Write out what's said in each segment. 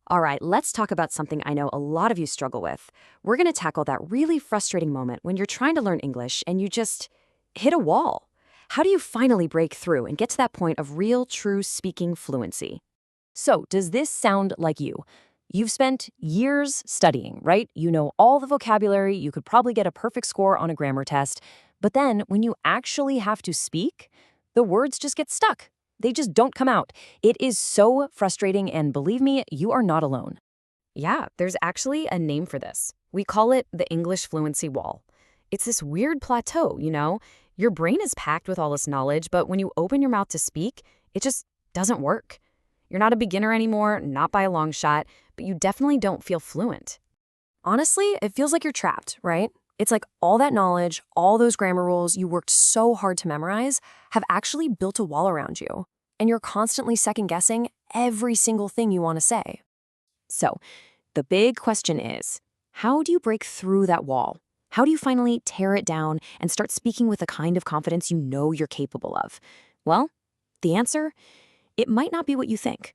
All right, let's talk about something I know a lot of you struggle with. We're going to tackle that really frustrating moment when you're trying to learn English and you just hit a wall. How do you finally break through and get to that point of real, true speaking fluency? So, does this sound like you? You've spent years studying, right? You know all the vocabulary, you could probably get a perfect score on a grammar test. But then, when you actually have to speak, the words just get stuck. They just don't come out. It is so frustrating, and believe me, you are not alone. Yeah, there's actually a name for this. We call it the English fluency wall. It's this weird plateau, you know? Your brain is packed with all this knowledge, but when you open your mouth to speak, it just doesn't work. You're not a beginner anymore, not by a long shot, but you definitely don't feel fluent. Honestly, it feels like you're trapped, right? It's like all that knowledge, all those grammar rules you worked so hard to memorize have actually built a wall around you. And you're constantly second guessing every single thing you want to say. So, the big question is, how do you break through that wall? How do you finally tear it down and start speaking with the kind of confidence you know you're capable of? Well, the answer, it might not be what you think.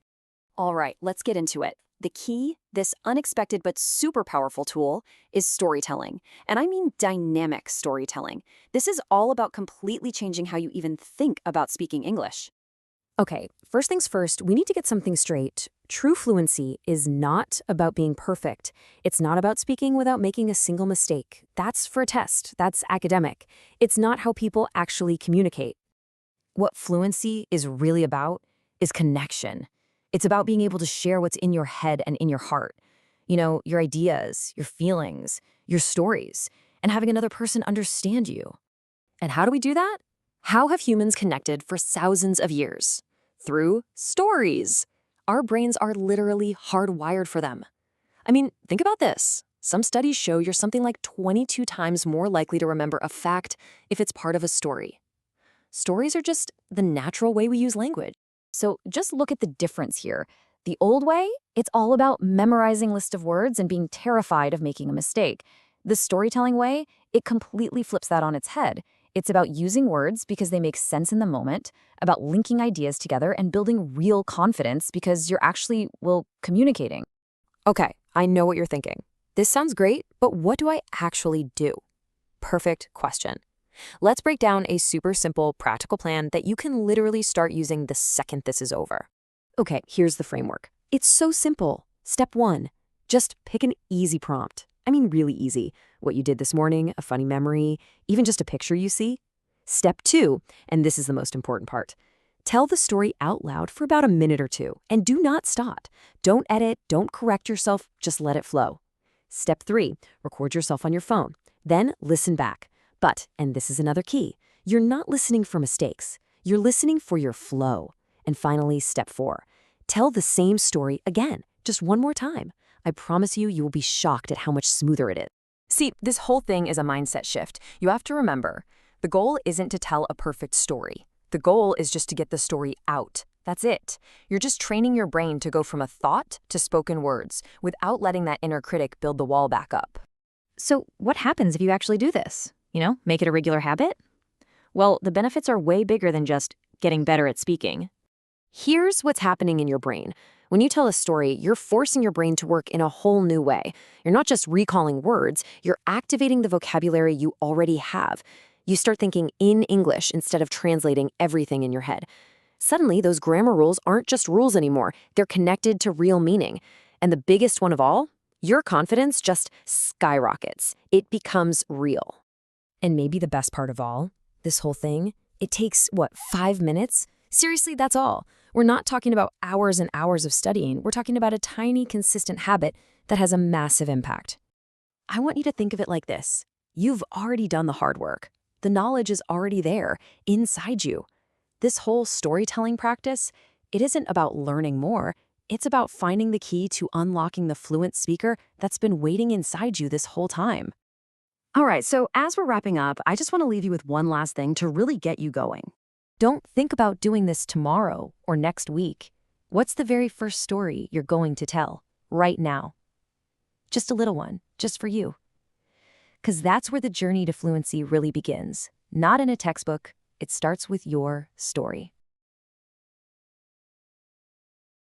All right, let's get into it. The key, this unexpected but super powerful tool, is storytelling. And I mean dynamic storytelling. This is all about completely changing how you even think about speaking English. Okay, first things first, we need to get something straight. True fluency is not about being perfect. It's not about speaking without making a single mistake. That's for a test. That's academic. It's not how people actually communicate. What fluency is really about is connection. It's about being able to share what's in your head and in your heart. You know, your ideas, your feelings, your stories, and having another person understand you. And how do we do that? How have humans connected for thousands of years? Through stories. Our brains are literally hardwired for them. I mean, think about this. Some studies show you're something like 22 times more likely to remember a fact if it's part of a story. Stories are just the natural way we use language. So just look at the difference here. The old way, it's all about memorizing lists of words and being terrified of making a mistake. The storytelling way, it completely flips that on its head. It's about using words because they make sense in the moment, about linking ideas together and building real confidence because you're actually, well, communicating. Okay, I know what you're thinking. This sounds great, but what do I actually do? Perfect question. Let's break down a super simple, practical plan that you can literally start using the second this is over. Okay, here's the framework. It's so simple. Step 1, just pick an easy prompt. I mean, really easy. What you did this morning, a funny memory, even just a picture you see. Step 2, and this is the most important part. Tell the story out loud for about a minute or two, and do not stop. Don't edit, don't correct yourself, just let it flow. Step 3, record yourself on your phone. Then listen back. But, and this is another key, you're not listening for mistakes. You're listening for your flow. And finally, step 4, tell the same story again, just one more time. I promise you, you will be shocked at how much smoother it is. See, this whole thing is a mindset shift. You have to remember, the goal isn't to tell a perfect story. The goal is just to get the story out. That's it. You're just training your brain to go from a thought to spoken words without letting that inner critic build the wall back up. So what happens if you actually do this? You know, make it a regular habit? Well, the benefits are way bigger than just getting better at speaking. Here's what's happening in your brain. When you tell a story, you're forcing your brain to work in a whole new way. You're not just recalling words, you're activating the vocabulary you already have. You start thinking in English instead of translating everything in your head. Suddenly, those grammar rules aren't just rules anymore. They're connected to real meaning. And the biggest one of all, your confidence just skyrockets. It becomes real. And maybe the best part of all, this whole thing, it takes, 5 minutes? Seriously, that's all. We're not talking about hours and hours of studying. We're talking about a tiny, consistent habit that has a massive impact. I want you to think of it like this. You've already done the hard work. The knowledge is already there, inside you. This whole storytelling practice, it isn't about learning more. It's about finding the key to unlocking the fluent speaker that's been waiting inside you this whole time. All right, so as we're wrapping up, I just want to leave you with one last thing to really get you going. Don't think about doing this tomorrow or next week. What's the very first story you're going to tell right now? Just a little one, just for you. Because that's where the journey to fluency really begins. Not in a textbook, it starts with your story.